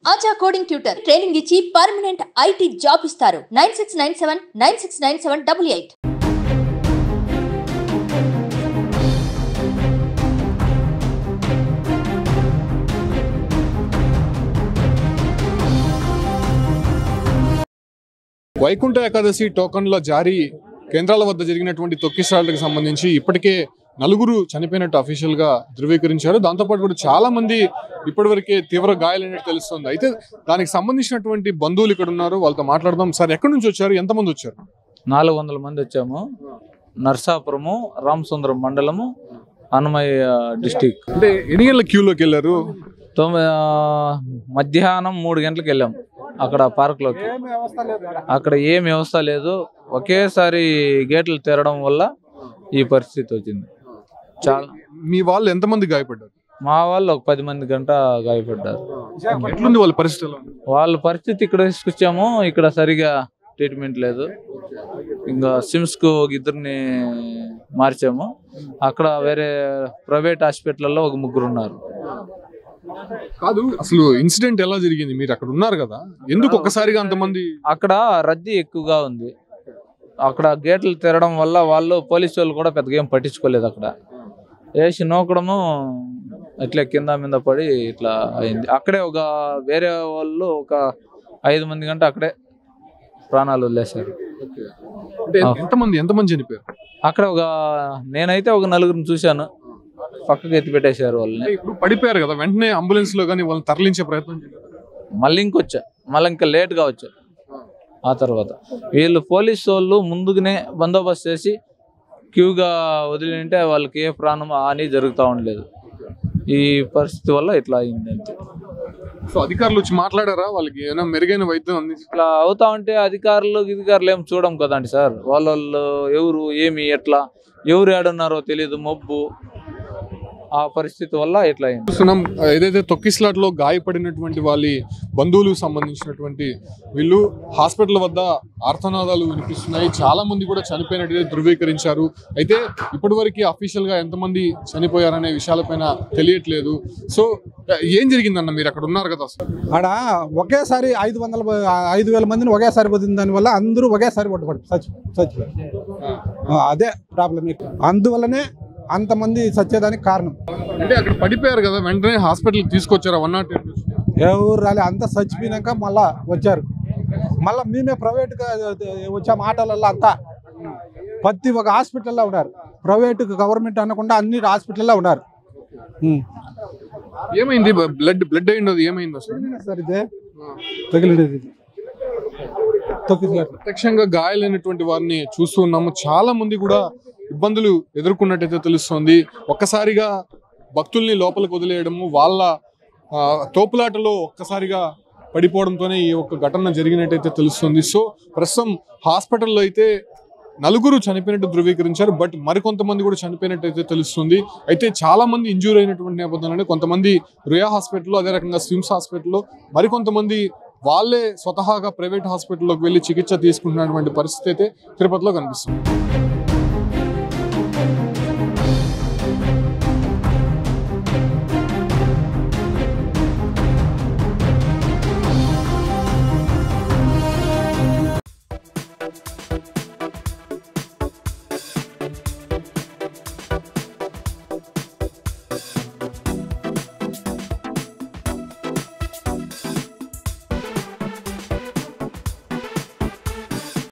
ఆచా coding tutor training ఇచ్చి permanent IT job ఇస్తారు. 9697969788. వైకుంఠ ఏకాదశి టోకన్ల జారీ కేంద్రాల వద్ద జరిగినటువంటి తొక్కిసలాటకు సంబంధించి ఇప్పటికే నలుగురు చనిపోయినట్టు అఫీషియల్ గా ధృవీకరించారు. దాంతోపాటు కూడా చాలా మంది ఇప్పటివరకే తీవ్ర గాయాలైనట్టు తెలుస్తుంది. అయితే దానికి సంబంధించినటువంటి బంధువులు ఇక్కడ ఉన్నారు, వాళ్ళతో మాట్లాడదాం. సార్, ఎక్కడి నుంచి వచ్చారు, ఎంతమంది వచ్చారు? 400 మంది వచ్చాము. నర్సాపురము, రామసుందరం మండలము, అన్నమయ్య డిస్టిక్. అంటే ఎన్ని గంటల క్యూలోకి వెళ్ళారు? మధ్యాహ్నం 3 గంటలకు వెళ్ళాము. అక్కడ పార్క్లోకి అక్కడ ఏం వ్యవస్థ లేదు. ఒకేసారి గేట్లు తెరడం వల్ల ఈ పరిస్థితి వచ్చింది. చాలా. మీ వాళ్ళు ఎంతమంది గాయపడ్డారు? మా వాళ్ళు ఒక 10 మంది గంట గాయపడ్డారు. ఎట్లుంది వాళ్ళ పరిస్థితి? వాళ్ళ పరిస్థితి ఇక్కడ తీసుకొచ్చాము. ఇక్కడ సరిగా ట్రీట్మెంట్ లేదు. ఇంకా సిమ్స్కు ఒక 2 మార్చాము. అక్కడ వేరే ప్రైవేట్ హాస్పిటల్లో ఒక 3 ఉన్నారు. కాదు, అసలు ఇన్సిడెంట్ ఎలా జరిగింది? మీరు అక్కడ ఉన్నారు కదా, ఎందుకు ఒక్కసారిగా అంతమంది? అక్కడ రద్దీ ఎక్కువగా ఉంది. అక్కడ గేట్లు తెరడం వల్ల వాళ్ళు పోలీసు వాళ్ళు కూడా పెద్దగా ఏం పట్టించుకోలేదు. అక్కడ వేసి నోకడము ఇట్లా కింద మీద పడి ఇట్లా అయింది. అక్కడే ఒక వేరే వాళ్ళు ఒక 5 మంది గంట అక్కడే ప్రాణాలు వదిలేశారు. ఎంతమంది చనిపోయారు? అక్కడ నేనైతే ఒక 4 చూశాను. పక్కకి ఎత్తి పెట్టేశారు వాళ్ళని. ఇప్పుడు పడిపోయారు కదా, వెంటనే అంబులెన్స్ లో కానీ వాళ్ళని తరలించే ప్రయత్నం చేశారు. మళ్ళీ ఇంకా లేట్గా వచ్చా. ఆ తర్వాత వీళ్ళు పోలీసు వాళ్ళు ముందుగానే బందోబస్తు చేసి క్యూగా వదిలింటే వాళ్ళకి ఏ ప్రాణం హాని జరుగుతూ ఉండలేదు. ఈ పరిస్థితి వల్ల ఇట్లా అయింది అంతే. సో అధికారులు వచ్చి మాట్లాడారా? వాళ్ళకి ఏమైనా మెరుగైన వైద్యం అందించి? ఇట్లా అవుతా ఉంటే అధికారులు ఏం చూడం కదండి సార్. వాళ్ళు ఎవరు ఏమి ఎట్లా ఎవరు ఏడున్నారో తెలియదు. మబ్బు ఆ పరిస్థితి వల్ల ఇట్లా అయింది. ఏదైతే తొక్కిసలాటలో గాయపడినటువంటి వాళ్ళ బంధువులకు సంబంధించినటువంటి వీళ్ళు హాస్పిటల్ వద్ద ఆర్తనాదాలు వినిపిస్తున్నాయి. చాలా మంది కూడా చనిపోయినట్టు ధృవీకరించారు. అయితే ఇప్పటివరకు అఫీషియల్ గా ఎంతమంది చనిపోయారనే విషయాలపైన తెలియట్లేదు. సో ఏం జరిగిందన్న, మీరు అక్కడ ఉన్నారు కదా? ఆడ ఒకేసారి 5,000 మందిని ఒకేసారి పోతుంది. దానివల్ల అందరూ ఒకేసారి చచ్చిపోయారు. అదే ప్రాబ్లం. అందువల్లనే అంతమంది చచ్చేదానికి కారణం. అంటే అక్కడ పడిపోయారు కదా, వెంటనే హాస్పిటల్ తీసుకొచ్చారు. 108 ఎవరు రాలే, అంతా చచ్చిపోయినాక మళ్ళా వచ్చారు. మళ్ళీ మేమే ప్రైవేట్గా వచ్చే మాటలలో అంతా ప్రతి ఒక్క హాస్పిటల్లో ఉన్నారు. ప్రైవేట్ గవర్నమెంట్ అనకుండా అన్ని హాస్పిటల్లో ఉన్నారు. ఏమైంది? బ్లడ్ అయింది. ఏమైంది అసలు? సార్ ఇదే తగిలినది. ప్రత్యక్షంగా గాయాలైనటువంటి వారిని చూస్తూ ఉన్నాము. చాలా మంది కూడా ఇబ్బందులు ఎదుర్కొన్నట్టయితే తెలుస్తోంది. ఒక్కసారిగా భక్తుల్ని లోపలికి వదిలేయడము, వాళ్ళ తోపులాటలో ఒక్కసారిగా పడిపోవడంతోనే ఈ ఒక్క ఘటన జరిగినట్టయితే తెలుస్తుంది. సో ప్రస్తుతం హాస్పిటల్లో అయితే 4 చనిపోయినట్టు ధృవీకరించారు. బట్ మరికొంతమంది కూడా చనిపోయినట్టయితే తెలుస్తుంది. అయితే చాలా మంది ఇంజూర్ అయినటువంటి నేపథ్యంలోనే కొంతమంది రుయా హాస్పిటల్లో, అదే రకంగా స్విమ్స్ హాస్పిటల్లో, మరికొంతమంది వాళ్ళే స్వతహాగా ప్రైవేట్ హాస్పిటల్లోకి వెళ్ళి చికిత్స తీసుకుంటున్నటువంటి పరిస్థితి అయితే తిరుపతిలో కనిపిస్తుంది.